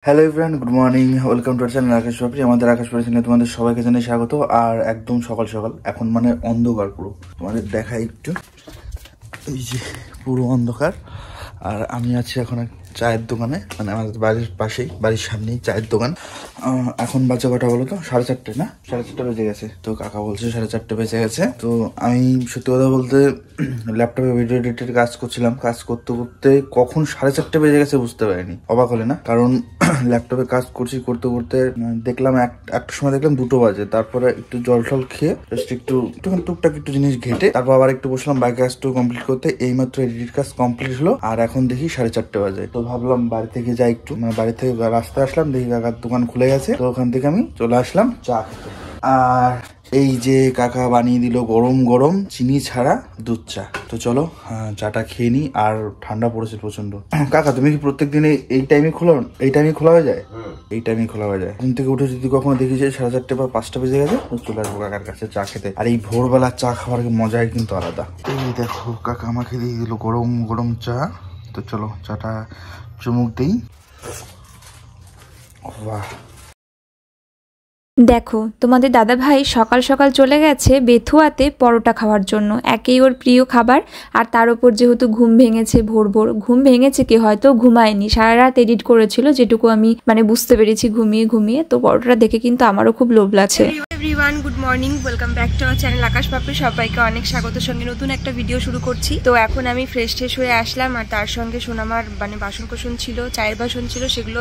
Hello everyone, good morning, welcome to our channel Akash Papri. আমাদের আকাশ পাপড়ি চ্যানেলে তোমাদের সবাইকে জানাই স্বাগত। আর একদম সকাল সকাল, এখন মানে অন্ধকার পুরো, তোমাদের দেখাই একটু, এই যে পুরো অন্ধকার। আর আমি আছি এখন চায়ের দোকানে, মানে আমাদের বাড়ির পাশেই, বাড়ির সামনেই চায়ের দোকান। এখন বাজে কটা বলো তো? 4:30 না? 4:30 বেজে গেছে। তো কাকা বলছে 4:30 বেজে গেছে। তো আমি সত্যি কথা বলতে ল্যাপটপে ভিডিও এডিটের কাজ করছিলাম, কাজ করতে করতে কখন 4:30 বেজে গেছে বুঝতে পারিনি। অবাক হলে না? কারণ ল্যাপটপে কাজ করছি, করতে করতে দেখলাম একটা সময় দেখলাম 2টো বাজে। তারপরে একটু জল টল খেয়ে একটুখানি টুকটাক একটু জিনিস ঘেটে তারপর আবার একটু বসলাম বাইক কাজটা কমপ্লিট করতে। এইমাত্র এডিট কাজ কমপ্লিট হলো, আর এখন দেখি 4:30 বাজে। তো ভাবলাম বাড়ি থেকে যাই একটু, মানে বাড়ি থেকে রাস্তায় আসলাম, দেখি কাকার দোকান খুলে গেছে। তো ওখান থেকে আমি চলে আসলাম চা খেতে। আর এই যে কাকা বানিয়ে দিল গরম গরম চিনি ছাড়া দুধ চা। তো চলো চাটা খেয়ে নি। আর ঠান্ডা পড়েছে প্রচন্ড। কাকা, তুমি কি প্রত্যেক দিনে এই টাইমে খোলা হয়ে যায়? এই টাইমে খোলা হয়ে যায়। ঘুম থেকে উঠে যদি কখনো দেখি যে 4:30 বা 5টা বেজে গেছে, চলে আসবো কাকার কাছে চা খেতে। আর এই ভোরবেলা চা খাওয়ার মজাই কিন্তু আলাদা। এই দেখো কাকা আমাকে দিয়ে দিল গরম গরম চা। তো চলো চাটা চুমুক দিই। বাহ, দেখো তোমাদের দাদা ভাই সকাল সকাল চলে গেছে বেথুয়াতে পরোটা খাওয়ার জন্য, একেই ওর প্রিয় খাবার। আর তার উপর যেহেতু ঘুম ভেঙেছে, ভোর ঘুম ভেঙেছে, কি হয়তো ঘুমায়নি, সারা রাত এডিট করেছিল যেটুকু আমি মানে বুঝতে পেরেছি ঘুমিয়ে ঘুমিয়ে। তো পরোটাটা দেখে কিন্তু আমারও খুব লোভ লাগছে। Everyone, good morning, welcome back to our channel Akash Papri. সবাইকে অনেক স্বাগত, সঙ্গে নতুন একটা ভিডিও শুরু করছি। তো এখন আমি ফ্রেশ হয়ে আসলাম, আর তার সঙ্গে সোনামার মানে বাসন কোসন ছিল, চায়ের বাসন ছিল, সেগুলো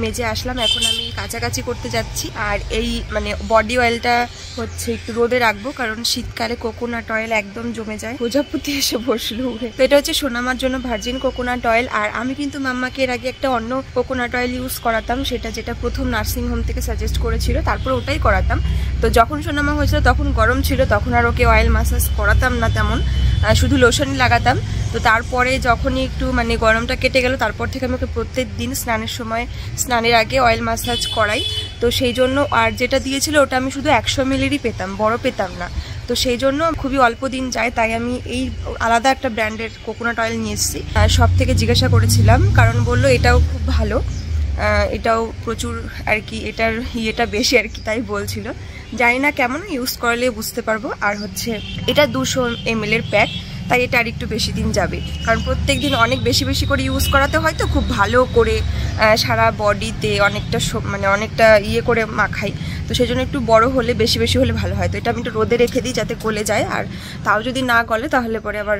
মেজে আসলাম। এখন আমি কাছাকাছি করতে যাচ্ছি। আর এই মানে বডি অয়েলটা হচ্ছে একটু রোদে রাখবো, কারণ শীতকালে কোকোনাট অয়েল একদম জমে যায়। প্রজাপতি এসে বসলো উড়ে। তো এটা হচ্ছে সোনামার জন্য ভার্জিন কোকোনাট অয়েল। আর আমি কিন্তু মাম্মাকে এর আগে একটা অন্য কোকোনাট অয়েল ইউজ করাতাম, যেটা প্রথম নার্সিং হোম থেকে সাজেস্ট করেছিল, তারপর ওটাই করাতাম। তো যখন সোনামা হয়েছিল তখন গরম ছিল, তখন আর ওকে অয়েল মাসাজ করাতাম না তেমন, শুধু লোশনই লাগাতাম। তো তারপরে যখনই একটু মানে গরমটা কেটে গেল, তারপর থেকে আমি ওকে প্রত্যেক দিন স্নানের আগে অয়েল মাসাজ করাই। তো সেই জন্য আর যেটা দিয়েছিল ওটা আমি শুধু 100 মিলিরই পেতাম, বড় পেতাম না। তো সেই জন্য খুবই অল্প দিন যায়, তাই আমি এই আলাদা একটা ব্র্যান্ডের কোকোনাট অয়েল নিয়ে এসেছি। সব থেকে জিজ্ঞাসা করেছিলাম, কারণ বললো এটাও খুব ভালো, এটাও প্রচুর আর কি, এটার ইয়েটা বেশি আর কি, তাই বলছিল। জানি না কেমন, ইউজ করলে বুঝতে পারবো। আর হচ্ছে এটা 200 ml এর প্যাক, তাই এটা আর একটু বেশি দিন যাবে, কারণ প্রত্যেক দিন অনেক বেশি বেশি করে ইউজ করাতে হয়, তো খুব ভালো করে সারা বডিতে অনেকটা ইয়ে করে মাখাই। তো সেই জন্য একটু বড় হলে, বেশি বেশি হলে ভালো হয়। তো এটা আমি একটু রোদে রেখে দিই যাতে গলে যায়, আর তাও যদি না গলে তাহলে পরে আবার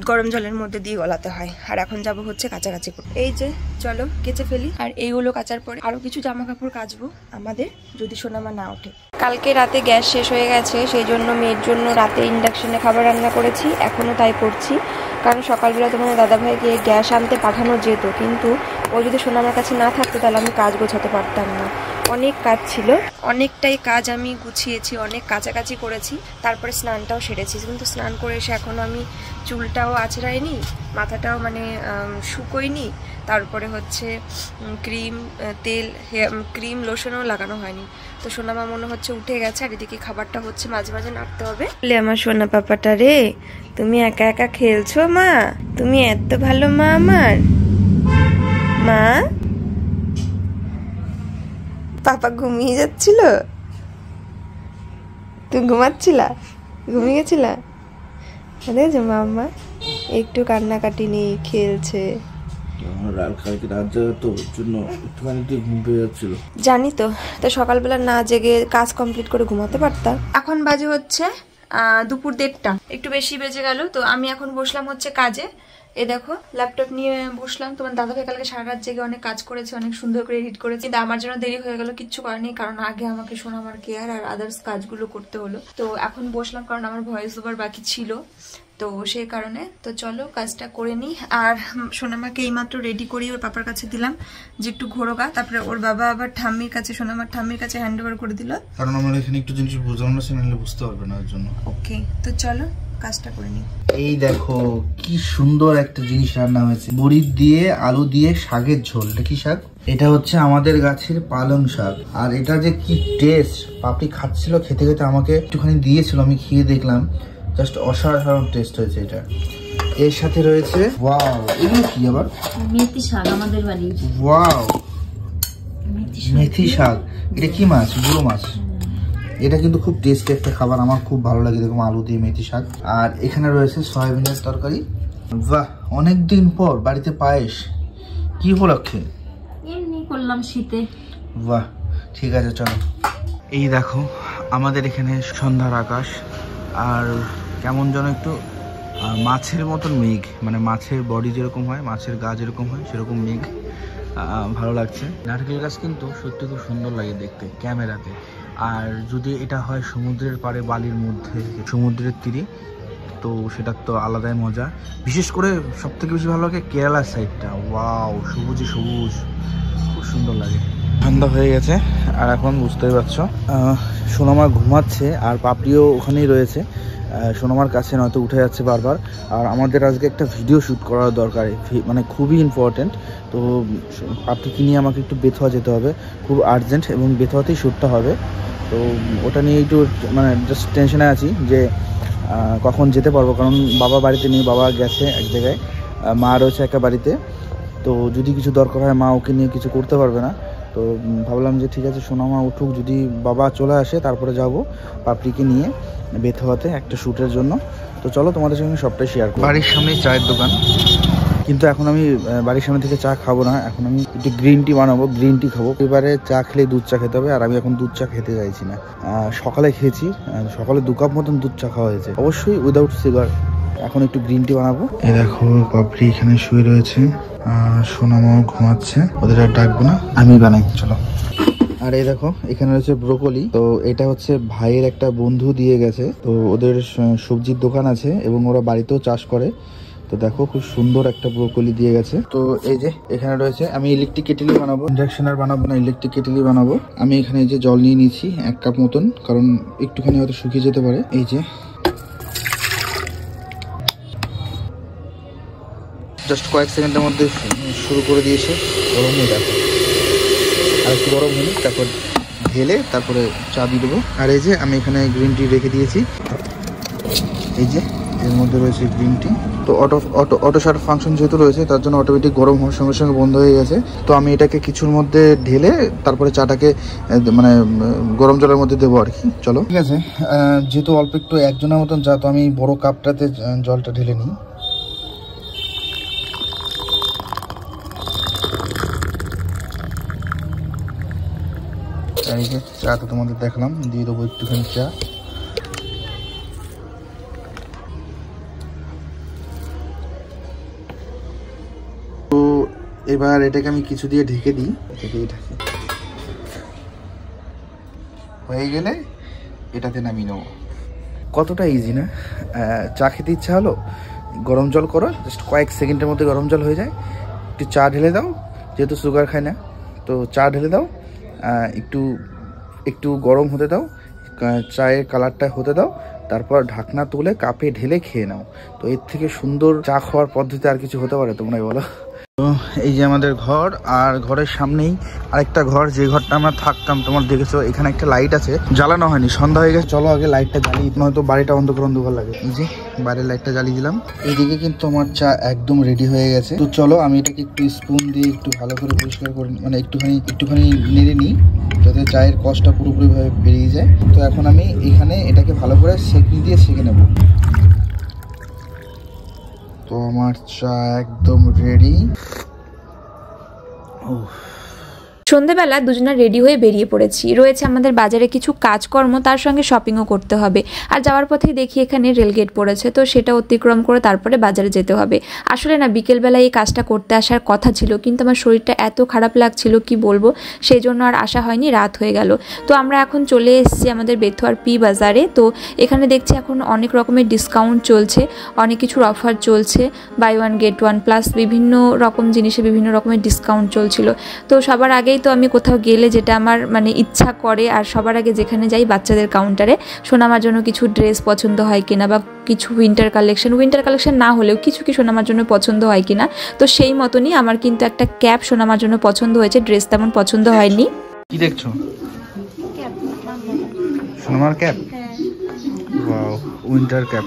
গরম জলের মধ্যে দিয়ে গলাতে হয়। আর এখন যাব হচ্ছে কাছাকাছি করতে। এই যে চলো কেচে ফেলি, আর এইগুলো কাচার পরে আরও কিছু জামা কাপড় কাচবো আমাদের, যদি সোনামা না ওঠে। কালকে রাতে গ্যাস শেষ হয়ে গেছে, সেই জন্য মেয়ের জন্য রাতে ইন্ডাকশনে খাবার রান্না করেছি, এখনও তাই করছি। কারণ সকালবেলা তোমাদের দাদাভাইকে গ্যাস আনতে পাঠানো যেত, কিন্তু ও যদি সোনামার কাছে না থাকতো তাহলে আমি কাজ গোছাতে পারতাম না। অনেক কাজ ছিল, অনেকটাই কাজ আমি গুছিয়েছি, অনেক কাছাকাছি করেছি, তারপরে স্নানটাও সেরেছি। কিন্তু স্নান করে এসে এখনও আমি চুলটাও আঁচড়াইনি, মাথাটাও মানে শুকোইনি, তারপরে হচ্ছে ক্রিম লোশনও লাগানো হয়নি। তো সোনামা মনে হচ্ছে উঠে গেছে, আর এদিকে খাবারটা হচ্ছে মাঝে মাঝে নাড়তে হবে। আমার সোনা পাপাটা রে, তুমি একা একা খেলছো মা? তুমি এত ভালো মা আমার। মা, পাপা ঘুমিয়ে যাচ্ছিল, তুমি ঘুমাচ্ছিলা, ঘুমিয়ে গেছিলা? দেখছো মাম্মা একটু কান্নাকাটি নেই, খেলছে। জানি তো, তো সকালবেলা না জেগে কাজ কমপ্লিট করে ঘুমাতে পারতাম। এখন বাজে হচ্ছে দুপুর 1:30, একটু বেশি বেজে গেল। তো আমি এখন বসলাম হচ্ছে কাজে। এই দেখো ল্যাপটপ নিয়ে বসলাম। তোমার দাদাভাই কালকে সারা রাত জেগে অনেক কাজ করেছে, অনেক সুন্দর করে এডিট করেছে, কিন্তু আমার জন্য দেরি হয়ে গেল, কিচ্ছু করেনি, কারণ আগে আমাকে সোনামার কেয়ার আর আদার্স কাজগুলো করতে হলো। তো এখন বসলাম, কারণ আমার ভয়েস ওভার বাকি ছিল, তো সেই কারণে। তো চলো কাজটা করে নিই। আর সোনামাকে এইমাত্র রেডি করি ওর পাপার কাছে দিলাম যে একটু ঘোরোগা, তারপরে ওর বাবা আবার ঠাম্মির কাছে, সোনামার ঠাম্মির কাছে হ্যান্ড ওভার করে দিল, কারণ আমার এখানে একটু জিনিস বোঝানো আছে, নাহলে বুঝতে পারবে না, এর জন্য। ওকে, তো চলো কাজটা করে নিই। এই দেখো কি সুন্দর একটা জিনিস রান্না হয়েছে, বড়ি দিয়ে আলু দিয়ে শাকের ঝোল। এটা কি শাক? এটা হচ্ছে আমাদের গাছের পালং শাক। আর এটা যে কি টেস্ট, পাপড়ি খাচ্ছিল, খেতে খেতে আমাকে একটুখানি দিয়েছিল, আমি খেয়ে দেখলাম, জাস্ট অসাধারণ টেস্ট হয়েছে এটা। এর সাথে রয়েছে ওয়াও, এগুলো কি আবার? মেথি শাক আমাদের বাড়ি। ওয়াও, মেথি শাক, এটা কি মাছ? বুড়ো মাছ। এটা কিন্তু খুব টেস্টি একটা খাবার, আমার খুব ভালো লাগে। এরকম আলু দিয়ে মেথি শাক। আর এখানে রয়েছে সয়াবিনের তরকারি। বাহ, অনেকদিন পর বাড়িতে পায়েস। কি উপলক্ষে? এমনি করলাম শীতে। বাহ, ঠিক আছে চলো। এই দেখো আমাদের এখানে সন্ধ্যার আকাশ, আর কেমন যেন একটু মাছের মতন মেঘ, মানে মাছের বডি যেরকম হয়, মাছের গা যেরকম হয় সেরকম মেঘ। ভালো লাগছে। নারকেল গাছ কিন্তু সত্যি খুব সুন্দর লাগে দেখতে ক্যামেরাতে। আর যদি এটা হয় সমুদ্রের পাড়ে, বালির মধ্যে, সমুদ্রের তীরে, তো সেটার তো আলাদাই মজা। বিশেষ করে সব থেকে বেশি ভালো লাগে কেরালার সাইডটা। ওয়াও, সবুজে সবুজ, খুব সুন্দর লাগে। ঠান্ডা হয়ে গেছে আর এখন বুঝতেই পারছো সোনামা ঘুমাচ্ছে আর পাপড়িও ওখানেই রয়েছে। সোনামার কাছে নয়তো উঠে যাচ্ছে বারবার। আর আমাদের আজকে একটা ভিডিও শ্যুট করার দরকার, মানে খুবই ইম্পর্টেন্ট। তো পাপড়িকে নিয়ে আমাকে একটু বেথুয়া যেতে হবে, খুব আর্জেন্ট, এবং বেথুয়াতেই শ্যুটটা হবে। তো ওটা নিয়ে একটু মানে জাস্ট টেনশনে আছি যে কখন যেতে পারবো, কারণ বাবা বাড়িতে নেই, বাবা গেছে এক জায়গায়, মা রয়েছে একা বাড়িতে। তো যদি কিছু দরকার হয় মা ওকে নিয়ে কিছু করতে পারবে না। তো ভাবলাম যে ঠিক আছে সোনামা উঠুক, যদি বাবা চলে আসে তারপরে যাব পাপড়িকে নিয়ে বেথুয়াতে একটা শ্যুটের জন্য। তো চলো তোমাদের সঙ্গে সবটাই শেয়ার করব। বাড়ির সামনেই চায়ের দোকান, কিন্তু এখন আমি বাড়ির সামনে থেকে চা খাবো না, এখন আমি একটু গ্রিন টি বানাবো, গ্রিন টি খাবো। এবারে চা খেলে দুধ চা খেতে হবে, আর আমি এখন দুধ চা খেতে চাইছি না। সকালে খেয়েছি, সকালে 2 কাপ মতন দুধ চা খাওয়া হয়েছে, অবশ্যই উইদাউট সুগার। এখন একটু গ্রিন টি বানাবো। এই দেখো পাপড়ি এখানে শুয়ে রয়েছে, সোনামাও ঘুমাচ্ছে, ওদের আর ডাকবো না, আমি বানাই, চলো। আর এই দেখো এখানে রয়েছে ব্রোকলি। তো এটা হচ্ছে ভাইয়ের একটা বন্ধু দিয়ে গেছে, তো ওদের সবজির দোকান আছে এবং ওরা বাড়িতেও চাষ করে। তো দেখো খুব সুন্দর একটা ব্রোকলি দিয়ে গেছে। তো এই যে এখানে রয়েছে, আমি ইলেকট্রিক কেটেলই বানাবো, ইন্ডাকশন আর বানাবো না, ইলেকট্রিক কেটেলই বানাবো। আমি এখানে এই যে জল নিয়ে নিয়েছি 1 কাপ মতন, কারণ একটুখানি হয়তো শুকিয়ে যেতে পারে। এই যে জাস্ট কয়েক সেকেন্ডের মধ্যে শুরু করে দিয়েছে গরম হয়ে যাবে। আর একটু গরম হলে তারপর ঢেলে তারপরে চা দিয়ে দেবো। আর এই যে আমি এখানে গ্রিন টি রেখে দিয়েছি, এই যে এর মধ্যে রয়েছে গ্রিন টি। তো অটো শাট ফাংশন যেহেতু রয়েছে, তার জন্য অটোমেটিক গরম হওয়ার সঙ্গে সঙ্গে বন্ধ হয়ে গেছে। তো আমি এটাকে কিছুর মধ্যে ঢেলে তারপরে চাটাকে মানে গরম জলের মধ্যে দেবো আর কি। চলো ঠিক আছে, যেহেতু অল্প একটু একজনের মতন চা, তো আমি বড় কাপটাতে জলটা ঢেলে নিই। এই যে চা তো তোমাদের দেখলাম, দিয়ে দেবো একটুখানি চা। তো এবার এটাকে আমি কিছু দিয়ে ঢেকে দিই, হয়ে গেলে এটাতে নামিয়ে নেবো। কতটা ইজি না? চা খেতে ইচ্ছা হলো, গরম জল করো, জাস্ট কয়েক সেকেন্ডের মধ্যে গরম জল হয়ে যায়। একটু চা ঢেলে দাও, যেহেতু সুগার খায় না, তো চা ঢেলে দাও, একটু গরম হতে দাও, চায়ের কালারটা হতে দাও, তারপর ঢাকনা তুলে কাপে ঢেলে খেয়ে নাও। তো এর থেকে সুন্দর চা খাওয়ার পদ্ধতি আর কিছু হতে পারে? তোমরাই বলো। তো এই যে আমাদের ঘর, আর ঘরের সামনেই আরেকটা ঘর, যে ঘরটা আমরা থাকতাম। তোমার দেখেছো এখানে একটা লাইট আছে, জ্বালানো হয়নি, সন্ধ্যা হয়ে গেছে। চলো আগে লাইটটা জ্বালিয়ে, নয়তো বাড়িটা অন্ধকার অন্ধকার লাগে। এই যে বাইরের লাইটটা জ্বালিয়ে দিলাম। এইদিকে কিন্তু আমার চা একদম রেডি হয়ে গেছে। তো চলো আমি এটাকে একটু স্পুন দিয়ে একটু ভালো করে পরিষ্কার করে, মানে একটুখানি নেড়ে নিই, যাতে চায়ের কষটা পুরোপুরিভাবে বেরিয়ে যায়। তো এখন আমি এখানে এটাকে ভালো করে সেঁকে দিয়ে সেঁকে নেব। তো আমার চা একদম রেডি। সন্ধেবেলা দুজনা রেডি হয়ে বেরিয়ে পড়েছি। রয়েছে আমাদের বাজারে কিছু কাজকর্ম, তার সঙ্গে শপিংও করতে হবে। আর যাওয়ার পথে দেখি এখানে রেলগেট পড়েছে, তো সেটা অতিক্রম করে তারপরে বাজারে যেতে হবে। আসলে না বিকেলবেলায় এই কাজটা করতে আসার কথা ছিল, কিন্তু আমার শরীরটা এত খারাপ লাগছিল কি বলবো, সেই জন্য আর আসা হয়নি, রাত হয়ে গেল। তো আমরা এখন চলে এসেছি আমাদের বেথুয়ার পি বাজারে। তো এখানে দেখছি এখন অনেক রকমের ডিসকাউন্ট চলছে, অনেক কিছুর অফার চলছে, বাই 1 গেট 1 প্লাস বিভিন্ন রকম জিনিসে বিভিন্ন রকমের ডিসকাউন্ট চলছিল। তো সবার আগেই তো আমি কোথাও গেলে যেটা আমার মানে ইচ্ছা করে, আর সবার আগে যেখানে যাই বাচ্চাদের কাউন্টারে, সোনামার জন্য কিছু ড্রেস পছন্দ হয় কিনা, বা কিছু উইন্টার কালেকশন না হলেও কিছু কি সোনামার জন্য পছন্দ হয় কিনা। তো সেই মতনই আমার কিন্তু একটা ক্যাপ সোনামার জন্য পছন্দ হয়েছে, ড্রেস তেমন পছন্দ হয়নি। কি দেখছো? সোনামার ক্যাপ, ওয়াও, উইন্টার ক্যাপ।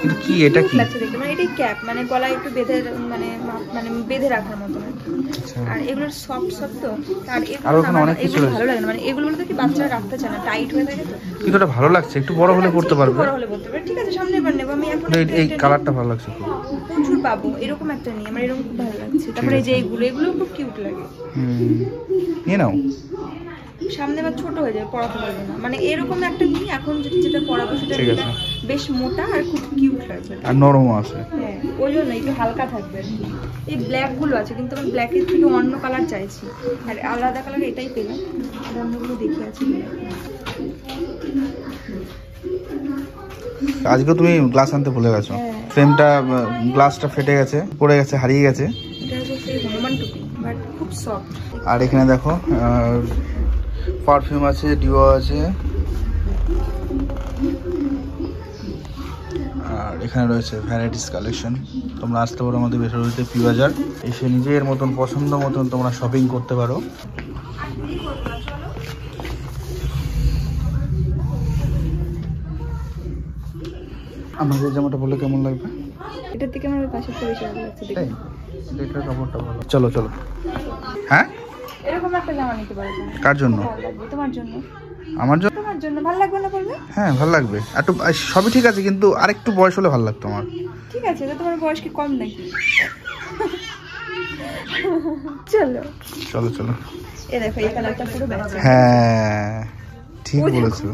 কিন্তু কি এটা কি লাগছে দেখতে, মানে এটাই ক্যাপ, মানে গলায় একটু বেঁধে মানে মানে বেঁধে রাখার মতো। আর এগুলোর সফট তো, আর এগুলো ভালো লাগে না, মানে এগুলো তো কি বাচ্চারা রাখতে চায় না, টাইট হয়ে থাকে তো। কিন্তু এটা ভালো লাগছে, একটু বড় হলে পড়তে পারবে, বড় হলে পড়তে পারবে। ঠিক আছে, সামনে এবার নেব আমি। এখন এই কালারটা ভালো লাগছে খুব, প্রচুর পাবো এরকম একটা নিয়ে, আমার এরকম খুব ভালো লাগছে। তারপরে এই যে এগুলো খুব কিউট লাগে। নিয়ে নাও, সামনে আবার ছোট হয়ে যাবে, পড়াতে পারবে না, মানে এরকম একটা নিয়ে এখন যেটা পড়াবো সেটা বেশ মোটা আর খুব কিউট লাগবে, আর নরমও আছে। হ্যাঁ, ওই জন্য একটু হালকা থাকবে। এই ব্ল্যাক গুলো আছে, কিন্তু আমি ব্ল্যাকের থেকে অন্য কালার চাইছি, আর আলাদা কালার এটাই পেলাম, আর অন্যগুলো দেখে আছি। আজকে তুমি গ্লাস আনতে ভুলে গেছো, ফ্রেমটা গ্লাসটা ফেটে গেছে, পড়ে গেছে, হারিয়ে গেছে। এটা হচ্ছে সেই হনুমান টুপি, বাট খুব সফট। আর এখানে দেখো পারফিউম আছে, ডিও আছে, আর এখানে রয়েছে ভ্যারাইটিস কালেকশন। তোমরা আসতে পারো আমাদের বেসরকারিতে পি বাজার, এসে নিজের মতন পছন্দ মতন তোমরা শপিং করতে পারো। আমাদের জামাটা বললে কেমন লাগবে? এটার থেকে আমার পাশেরটা বেশি ভালো লাগছে দেখতে। এটার কাপড়টা ভালো। চলো চলো। হ্যাঁ, এরকম একটা জামা নিতে পারো। কার জন্য? তোমার জন্য। আমার জন্য? তোমার জন্য ভালো লাগবে না বলবে? হ্যাঁ ভালো লাগবে, একটু সবই ঠিক আছে, কিন্তু আরেকটু বয়স হলে ভালো লাগতো আমার। ঠিক আছে, তো তোমার বয়স কি কম নাকি? চলো চলো চলো। এই দেখো, এই কালারটা পুরো ম্যাচ। হ্যাঁ ঠিক বলেছো।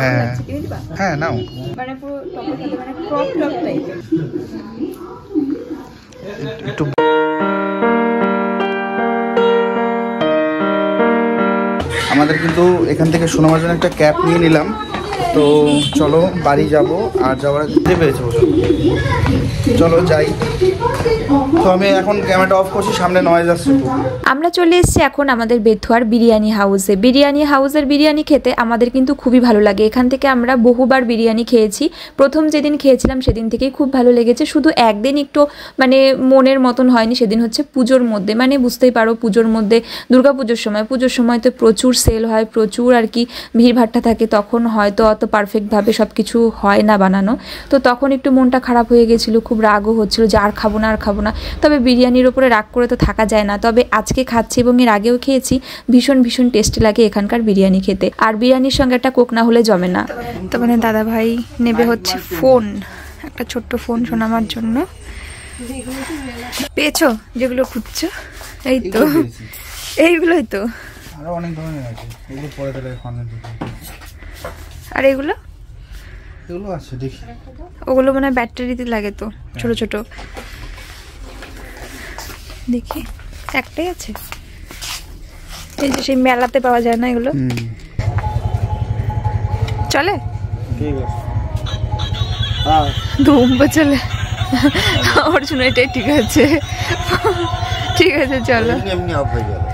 হ্যাঁ হ্যাঁ নাও, মানে পুরো টপের সাথে মানে ক্রপ টপ টাইপের একটু। আমাদের কিন্তু এখান থেকে সোনামার জন্য একটা ক্যাপ নিয়ে নিলাম, তো চলো বাড়ি যাব, আর যাওয়ার আগে পেয়েছে বসে, চলো যাই। তো আমি এখন ক্যামেরাটা অফ করছি, সামনে নয়েজ আসছে। আমরা চলে এসেছি এখন আমাদের বেথুয়ার বিরিয়ানি হাউসে। বিরিয়ানি হাউসের বিরিয়ানি খেতে আমাদের কিন্তু খুবই ভালো লাগে। এখান থেকে আমরা বহুবার বিরিয়ানি খেয়েছি। প্রথম যেদিন খেয়েছিলাম সেদিন থেকেই খুব ভালো লেগেছে। শুধু একদিন একটু মানে মনের মতন হয়নি, সেদিন হচ্ছে পুজোর মধ্যে, মানে বুঝতেই পারো পুজোর মধ্যে, পুজোর সময় তো প্রচুর সেল হয়, প্রচুর আর কি ভিড়ভাট্টা থাকে, তখন হয়তো অত পারফেক্টভাবে সব কিছু হয় না বানানো, তো তখন একটু মনটা খারাপ হয়ে গেছিলো, খুব রাগও হচ্ছিলো যে আর খাবো না। তবে বিরিয়ানির ওপরে রাগ করে তো থাকা যায় না। তবে আজকে খাচ্ছি এবং এর আগেও খেয়েছি, ভীষণ ভীষণ টেস্টি লাগে এখানকার বিরিয়ানি খেতে। আর বিরিয়ানির সঙ্গে একটা কোক না হলে জমে না। তো মানে দাদা ভাই নেবে হচ্ছে ফোন, একটা ছোট্ট ফোন সোনামার জন্য। পেয়েছো যেগুলো খুঁজছো? এই তো এইগুলোই তো, আরো অনেক ধরনের আছে, এগুলো পরে তাহলে আর এগুলো আছে দেখি। ওগুলো মানে ব্যাটারিতে লাগে তো, ছোট ছোট। দেখি একটাই আছে, এই যে সেই মেলাতে পাওয়া যায় না এগুলো, চলে ধুমবা চলে ওর জন্য এটাই ঠিক আছে। ঠিক আছে চলো।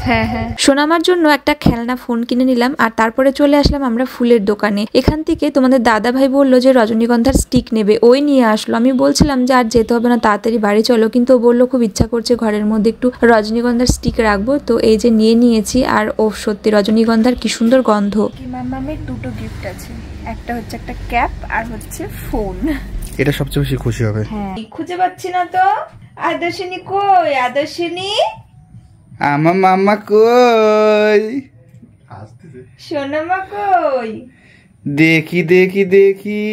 হ্যাঁ হ্যাঁ, সোনামার জন্য একটা খেলনা ফোন কিনে নিলাম, আর তারপরে চলে আসলাম আমরা ফুলের দোকানে। এখান থেকে তোমাদের দাদা ভাই বললো যে রজনীগন্ধার স্টিক নেবে, ওই নিয়ে আসলো। আমি বলছিলাম যে আর যেতে হবে না, তাড়াতাড়ি বাড়ি চলো, কিন্তু ও বললো খুব ইচ্ছা করছে ঘরের মধ্যে একটু রজনীগন্ধার স্টিক রাখবো, তো এই যে নিয়ে নিয়েছি। আর ও সত্যি রজনীগন্ধার কি সুন্দর গন্ধ। মামামের দুটো গিফট আছে, একটা হচ্ছে একটা ক্যাপ আর হচ্ছে ফোন। এটা সবচেয়ে বেশি খুশি হবে। হ্যাঁ, খুঁজে পাচ্ছি না তো। আদর্শিনী কই? আদর্শিনী, আমার মামা কই? সোনামা কই? দেখি দেখি দেখি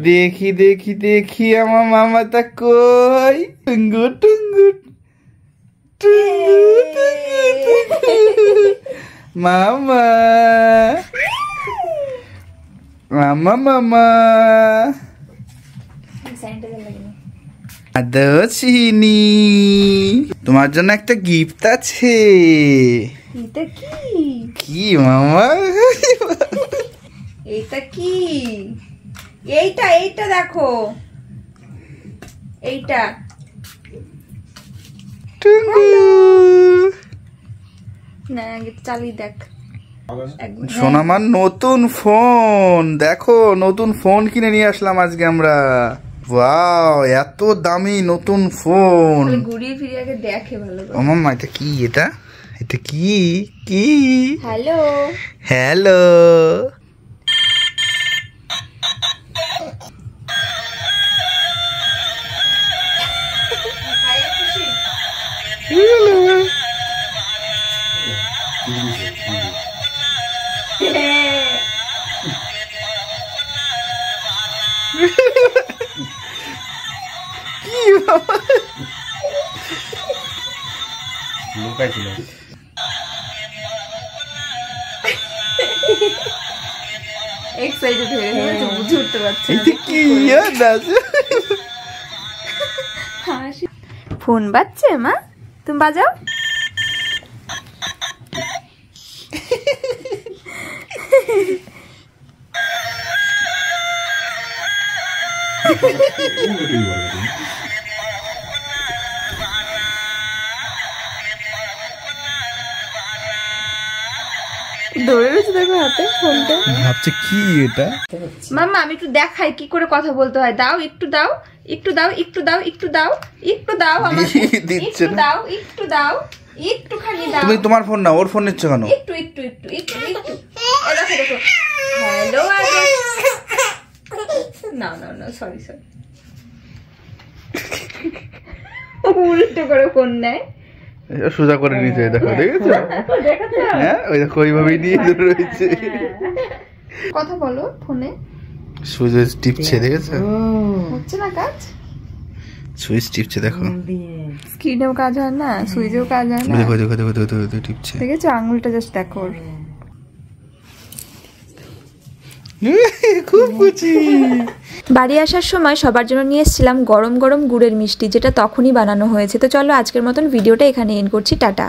দেখি দেখি দেখি আমার মামাটা কই? টুঙ্গু টুঙ্গু মামা মামা মামা আদর্শিনী, তোমার জন্য একটা গিফট আছে। এটা কি? কি মামা? এটা কি? এইটা এইটা দেখো, এইটা না, চালিয়ে দেখ। সোনামার নতুন ফোন দেখো, নতুন ফোন কিনে নিয়ে আসলাম আজকে আমরা। ওয়াও, এত দামি নতুন ফোন। ঘুরিয়ে ফিরিয়ে আগে দেখে ভালো করে। ও মাম্মা, এটা কি? এটা এটা কি? কি? হ্যালো হ্যালো এক্সাইটেড হয়ে গেছে, বুঝে উঠতে পারছে ফোন বাজছে। মা তুমি বাজাও। দৌড়ে রয়েছে দেখো হাতে ফোনটা, ভাবছে কি এটা। মাম্মা আমি একটু দেখাই কি করে কথা বলতে হয়। দাও একটু দাও, একটু দাও, একটু দাও, একটু দাও, একটু দাও আমাকে, দিচ্ছে একটু না। দাও, একটু দাও, একটুখানি দাও। তুমি তোমার ফোন না, ওর ফোন নিচ্ছ কেন? একটু একটু একটু একটু একটু এই দেখো দেখো। হ্যালো আগে না না না সরি সরি, উল্টো করে ফোন নেয়। সোজা করে নিচে দেখো, দেখেছো? হ্যাঁ ওই দেখো ওইভাবেই নিয়ে রয়েছে। কথা বলো ফোনে, সুইচ টিপছে, দেখেছো? হচ্ছে না কাজ, সুইচ টিপছে দেখো, স্ক্রিনেও কাজ হয় না, সুইচেও কাজ হয় না। দেখো দেখো দেখো দেখো দেখো টিপছে। দেখেছো আঙুলটা জাস্ট দেখো। খুব কুচি। বাড়ি আসার সময় সবার জন্য নিয়ে এসেছিলাম গরম গরম গুড়ের মিষ্টি, যেটা তখনই বানানো হয়েছে। তো চলো আজকের মতন ভিডিওটা এখানে এন্ড করছি, টাটা।